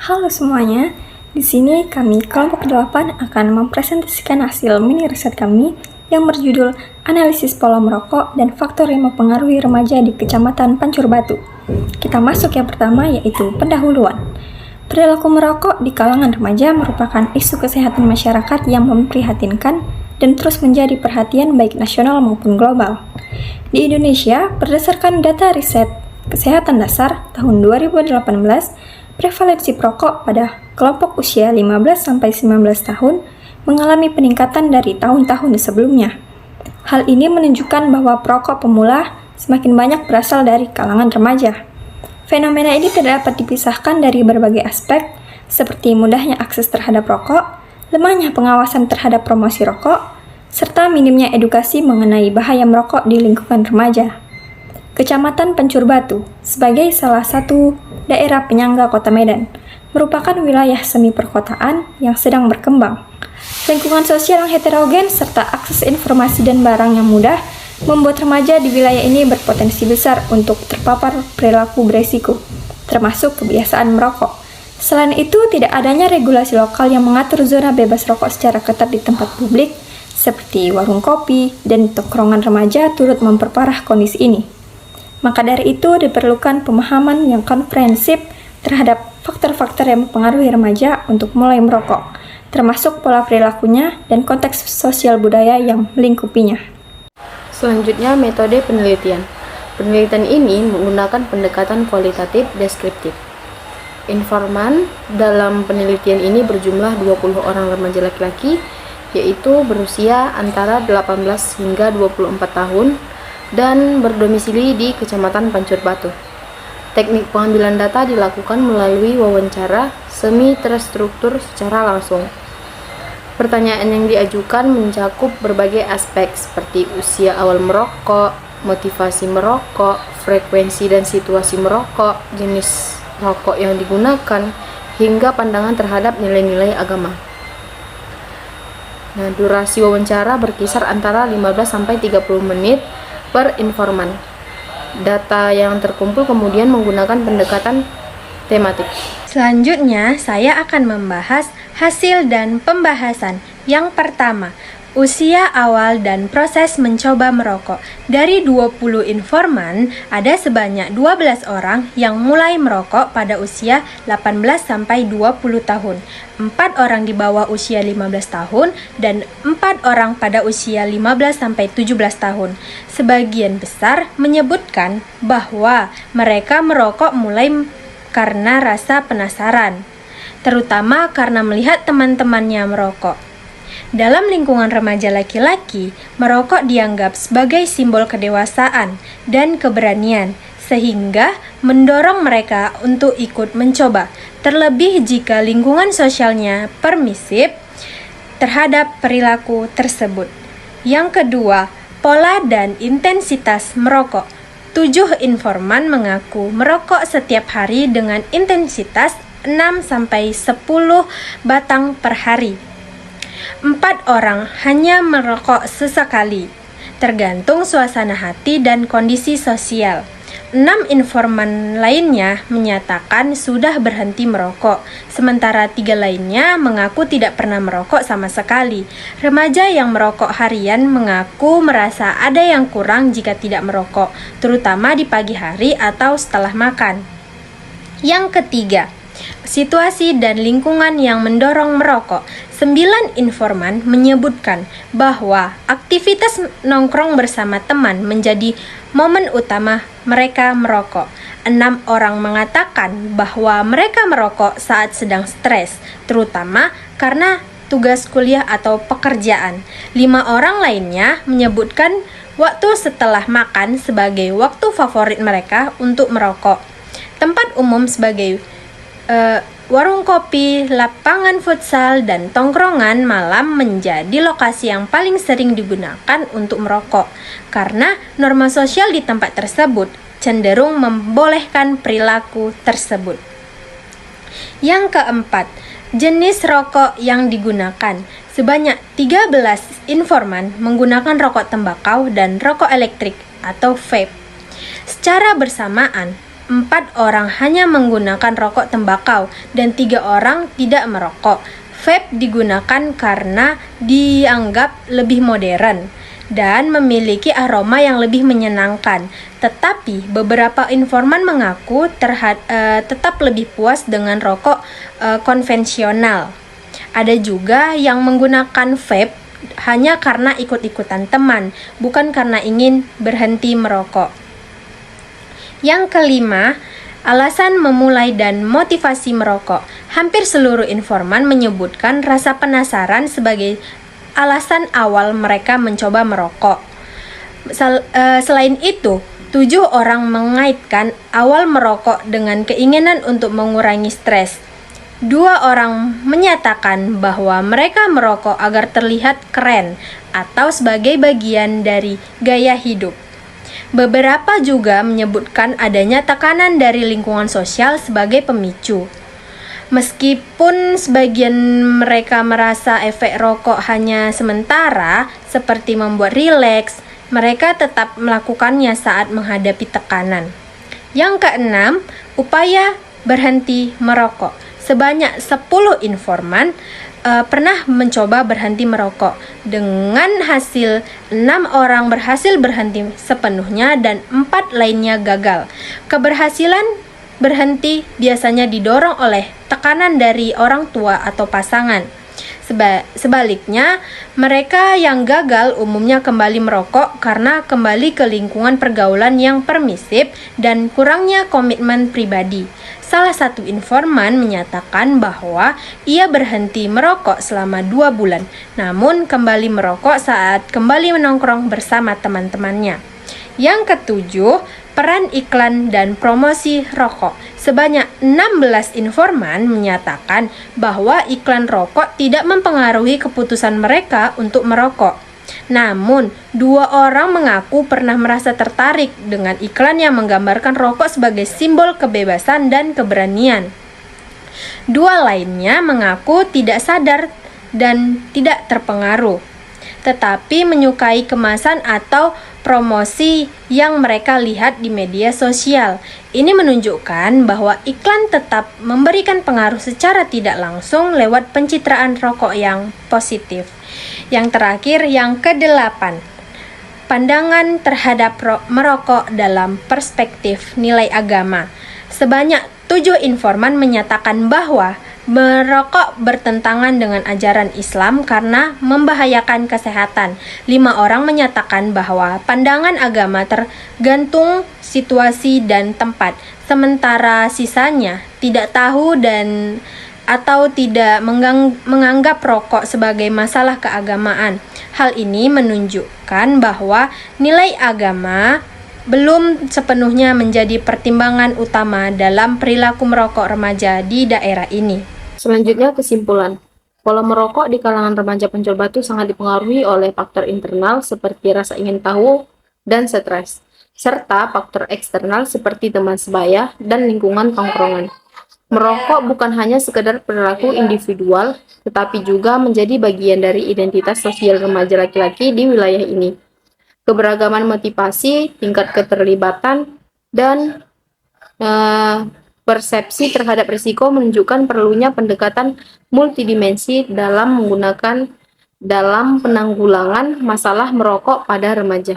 Halo semuanya, di sini kami kelompok 8 akan mempresentasikan hasil mini riset kami yang berjudul Analisis Pola Merokok dan Faktor yang Mempengaruhi Remaja di Kecamatan Pancur Batu. Kita masuk yang pertama, yaitu pendahuluan. Perilaku merokok di kalangan remaja merupakan isu kesehatan masyarakat yang memprihatinkan dan terus menjadi perhatian baik nasional maupun global. Di Indonesia, berdasarkan data riset Kesehatan Dasar tahun 2018, prevalensi perokok pada kelompok usia 15-19 tahun mengalami peningkatan dari tahun-tahun sebelumnya. Hal ini menunjukkan bahwa perokok pemula semakin banyak berasal dari kalangan remaja. Fenomena ini tidak dapat dipisahkan dari berbagai aspek, seperti mudahnya akses terhadap rokok, lemahnya pengawasan terhadap promosi rokok, serta minimnya edukasi mengenai bahaya merokok di lingkungan remaja. Kecamatan Pancur Batu, sebagai salah satu daerah penyangga Kota Medan, merupakan wilayah semi perkotaan yang sedang berkembang. Lingkungan sosial yang heterogen serta akses informasi dan barang yang mudah membuat remaja di wilayah ini berpotensi besar untuk terpapar perilaku beresiko, termasuk kebiasaan merokok. Selain itu, tidak adanya regulasi lokal yang mengatur zona bebas rokok secara ketat di tempat publik, seperti warung kopi dan tongkrongan remaja turut memperparah kondisi ini. Maka dari itu diperlukan pemahaman yang komprehensif terhadap faktor-faktor yang mempengaruhi remaja untuk mulai merokok, termasuk pola perilakunya dan konteks sosial budaya yang melingkupinya. Selanjutnya, metode penelitian. Penelitian ini menggunakan pendekatan kualitatif deskriptif. Informan dalam penelitian ini berjumlah 20 orang remaja laki-laki, yaitu berusia antara 18 hingga 24 tahun, dan berdomisili di Kecamatan Pancur Batu. Teknik pengambilan data dilakukan melalui wawancara semi terstruktur secara langsung. Pertanyaan yang diajukan mencakup berbagai aspek seperti usia awal merokok, motivasi merokok, frekuensi dan situasi merokok, jenis rokok yang digunakan, hingga pandangan terhadap nilai-nilai agama. Nah, durasi wawancara berkisar antara 15-30 menit per informan. Data yang terkumpul kemudian menggunakan pendekatan tematik. Selanjutnya, saya akan membahas hasil dan pembahasan. Yang pertama, usia awal dan proses mencoba merokok. Dari 20 informan, ada sebanyak 12 orang yang mulai merokok pada usia 18-20 tahun. 4 orang di bawah usia 15 tahun dan 4 orang pada usia 15-17 tahun. Sebagian besar menyebutkan bahwa mereka merokok mulai karena rasa penasaran, terutama karena melihat teman-temannya merokok. Dalam lingkungan remaja laki-laki, merokok dianggap sebagai simbol kedewasaan dan keberanian, sehingga mendorong mereka untuk ikut mencoba, terlebih jika lingkungan sosialnya permisif terhadap perilaku tersebut. Yang kedua, pola dan intensitas merokok. 7 informan mengaku merokok setiap hari dengan intensitas 6-10 batang per hari. 4 orang hanya merokok sesekali, tergantung suasana hati dan kondisi sosial. 6 informan lainnya menyatakan sudah berhenti merokok, sementara 3 lainnya mengaku tidak pernah merokok sama sekali. Remaja yang merokok harian mengaku merasa ada yang kurang jika tidak merokok, terutama di pagi hari atau setelah makan. Yang ketiga, situasi dan lingkungan yang mendorong merokok. 9 informan menyebutkan bahwa aktivitas nongkrong bersama teman menjadi momen utama mereka merokok. 6 orang mengatakan bahwa mereka merokok saat sedang stres, terutama karena tugas kuliah atau pekerjaan. 5 orang lainnya menyebutkan waktu setelah makan sebagai waktu favorit mereka untuk merokok. Tempat umum sebagai warung kopi, lapangan futsal, dan tongkrongan malam menjadi lokasi yang paling sering digunakan untuk merokok, karena norma sosial di tempat tersebut cenderung membolehkan perilaku tersebut. Yang keempat, jenis rokok yang digunakan. Sebanyak 13 informan menggunakan rokok tembakau dan rokok elektrik atau vape. Secara bersamaan, 4 orang hanya menggunakan rokok tembakau dan 3 orang tidak merokok. Vape digunakan karena dianggap lebih modern dan memiliki aroma yang lebih menyenangkan. Tetapi beberapa informan mengaku tetap lebih puas dengan rokok konvensional. Ada juga yang menggunakan vape hanya karena ikut-ikutan teman, bukan karena ingin berhenti merokok. Yang kelima, alasan memulai dan motivasi merokok. Hampir seluruh informan menyebutkan rasa penasaran sebagai alasan awal mereka mencoba merokok. Selain itu, 7 orang mengaitkan awal merokok dengan keinginan untuk mengurangi stres. 2 orang menyatakan bahwa mereka merokok agar terlihat keren atau sebagai bagian dari gaya hidup. Beberapa juga menyebutkan adanya tekanan dari lingkungan sosial sebagai pemicu. Meskipun sebagian mereka merasa efek rokok hanya sementara, seperti membuat rileks, mereka tetap melakukannya saat menghadapi tekanan. Yang keenam, upaya berhenti merokok. Sebanyak 10 informan pernah mencoba berhenti merokok. Dengan hasil 6 orang berhasil berhenti sepenuhnya dan 4 lainnya gagal. Keberhasilan berhenti biasanya didorong oleh tekanan dari orang tua atau pasangan. Sebaliknya, mereka yang gagal umumnya kembali merokok karena kembali ke lingkungan pergaulan yang permisif dan kurangnya komitmen pribadi. Salah satu informan menyatakan bahwa ia berhenti merokok selama 2 bulan, namun kembali merokok saat kembali menongkrong bersama teman-temannya. Yang ketujuh, peran iklan dan promosi rokok. Sebanyak 16 informan menyatakan bahwa iklan rokok tidak mempengaruhi keputusan mereka untuk merokok. Namun, 2 orang mengaku pernah merasa tertarik dengan iklan yang menggambarkan rokok sebagai simbol kebebasan dan keberanian. 2 lainnya mengaku tidak sadar dan tidak terpengaruh, tetapi menyukai kemasan atau promosi yang mereka lihat di media sosial. Ini menunjukkan bahwa iklan tetap memberikan pengaruh secara tidak langsung lewat pencitraan rokok yang positif. Yang terakhir, yang ke-8, pandangan terhadap merokok dalam perspektif nilai agama. Sebanyak 7 informan menyatakan bahwa merokok bertentangan dengan ajaran Islam karena membahayakan kesehatan. 5 orang menyatakan bahwa pandangan agama tergantung situasi dan tempat, sementara sisanya tidak tahu dan atau tidak menganggap rokok sebagai masalah keagamaan. Hal ini menunjukkan bahwa nilai agama belum sepenuhnya menjadi pertimbangan utama dalam perilaku merokok remaja di daerah ini. Selanjutnya, kesimpulan. Pola merokok di kalangan remaja pencoba itu sangat dipengaruhi oleh faktor internal seperti rasa ingin tahu dan stres, serta faktor eksternal seperti teman sebaya dan lingkungan tongkrongan. Merokok bukan hanya sekedar perilaku individual, tetapi juga menjadi bagian dari identitas sosial remaja laki-laki di wilayah ini. Keberagaman motivasi, tingkat keterlibatan, dan persepsi terhadap risiko menunjukkan perlunya pendekatan multidimensi dalam penanggulangan masalah merokok pada remaja.